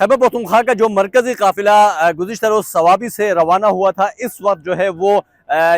खैबर पख्तूनख्वा का जो मरकजी काफिला गुज़िश्ता रोज़ सवाबी से रवाना हुआ था, इस वक्त जो है वो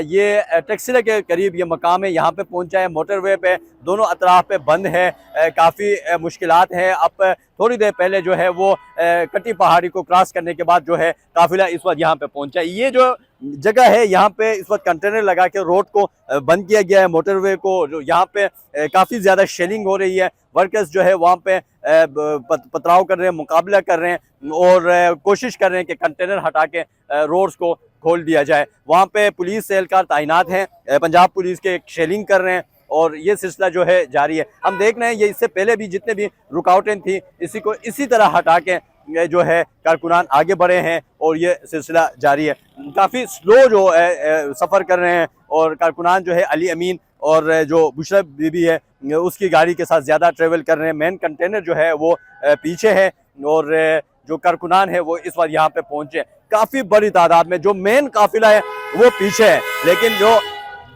ये टैक्सिला के करीब ये मकाम है, यहाँ पे पहुँचा है। मोटरवे पे दोनों अतराफ पे बंद है, काफ़ी मुश्किलात हैं। अब थोड़ी देर पहले जो है वो कटी पहाड़ी को क्रॉस करने के बाद जो है काफिला इस वक्त यहाँ पे पहुँचा। ये जो जगह है यहाँ पे इस वक्त कंटेनर लगा के रोड को बंद किया गया है, मोटरवे को। जो यहाँ पे काफ़ी ज़्यादा शेलिंग हो रही है, वर्कर्स जो है वहाँ पे पथराव कर रहे हैं, मुकाबला कर रहे हैं और कोशिश कर रहे हैं कि कंटेनर हटा के रोड्स को खोल दिया जाए। वहाँ पे पुलिस एहलकार तैनात हैं, पंजाब पुलिस के शेलिंग कर रहे हैं और ये सिलसिला जो है जारी है। हम देख रहे हैं ये इससे पहले भी जितने भी रुकावटें थी इसी को इसी तरह हटा के जो है कारकुनान आगे बढ़े हैं और ये सिलसिला जारी है। काफ़ी स्लो जो है सफ़र कर रहे हैं और कारकुनान जो है अली अमीन और जो बुशरा बीबी है उसकी गाड़ी के साथ ज़्यादा ट्रेवल कर रहे हैं। मेन कंटेनर जो है वो पीछे है और जो कारकुनान है वो इस बार यहाँ पे पहुँचे। काफ़ी बड़ी तादाद में जो मेन काफिला है वो पीछे है, लेकिन जो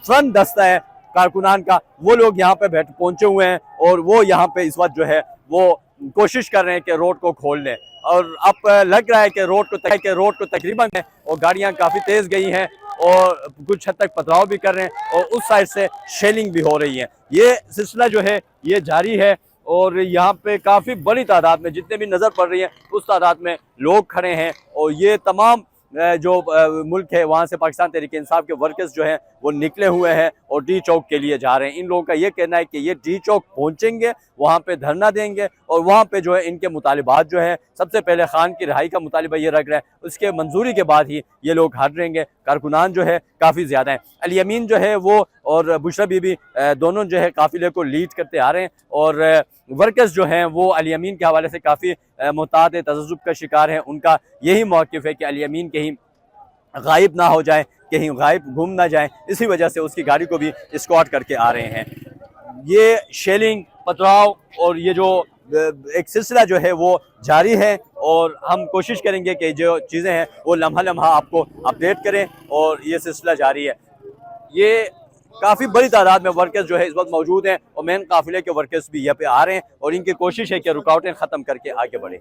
फ्रंट दस्ता है कारकुनान का वो लोग यहाँ पे पहुँचे हुए हैं और वो यहाँ पे इस वक्त जो है वो कोशिश कर रहे हैं कि रोड को खोल लें। और अब लग रहा है कि रोड को तकरीबन है और गाड़ियाँ काफ़ी तेज़ गई हैं और कुछ हद तक पथराव भी कर रहे हैं और उस साइड से शेलिंग भी हो रही है। ये सिलसिला जो है ये जारी है और यहाँ पे काफ़ी बड़ी तादाद में जितने भी नज़र पड़ रही है उस तादाद में लोग खड़े हैं और ये तमाम जो मुल्क है वहाँ से पाकिस्तान तहरीक इंसाफ के वर्कर्स जो हैं वो निकले हुए हैं और डी चौक के लिए जा रहे हैं। इन लोगों का ये कहना है कि ये डी चौक पहुँचेंगे, वहाँ पे धरना देंगे और वहाँ पे जो है इनके मुतालिबात जो हैं, सबसे पहले खान की रिहाई का मुतालिबा ये रख रहे हैं, उसके मंजूरी के बाद ही ये लोग हट रहेंगे। कारकुनान जो है काफ़ी ज़्यादा हैं। अली अमीन जो है वो और बुशरा बीबी दोनों जो है काफिले को लीड करते आ रहे हैं और वर्कर्स जो हैं वो अली अमीन के हवाले से काफ़ी मुहतात तज़ब्ज़ुब का शिकार हैं। उनका यही मौक़िफ़ है कि अली अमीन कहीं गायब ना हो जाए, कहीं गायब घूम ना जाए, इसी वजह से उसकी गाड़ी को भी स्क्वाट करके आ रहे हैं। ये शेलिंग, पथराव और ये जो एक सिलसिला जो है वो जारी है और हम कोशिश करेंगे कि जो चीज़ें हैं वो लम्हा लम्हा आपको अपडेट करें और ये सिलसिला जारी है। ये काफ़ी बड़ी तादाद में वर्कर्स जो है इस वक्त मौजूद हैं और मेन काफिले के वर्कर्स भी यहाँ पे आ रहे हैं और इनकी कोशिश है कि रुकावटें ख़त्म करके आगे बढ़े।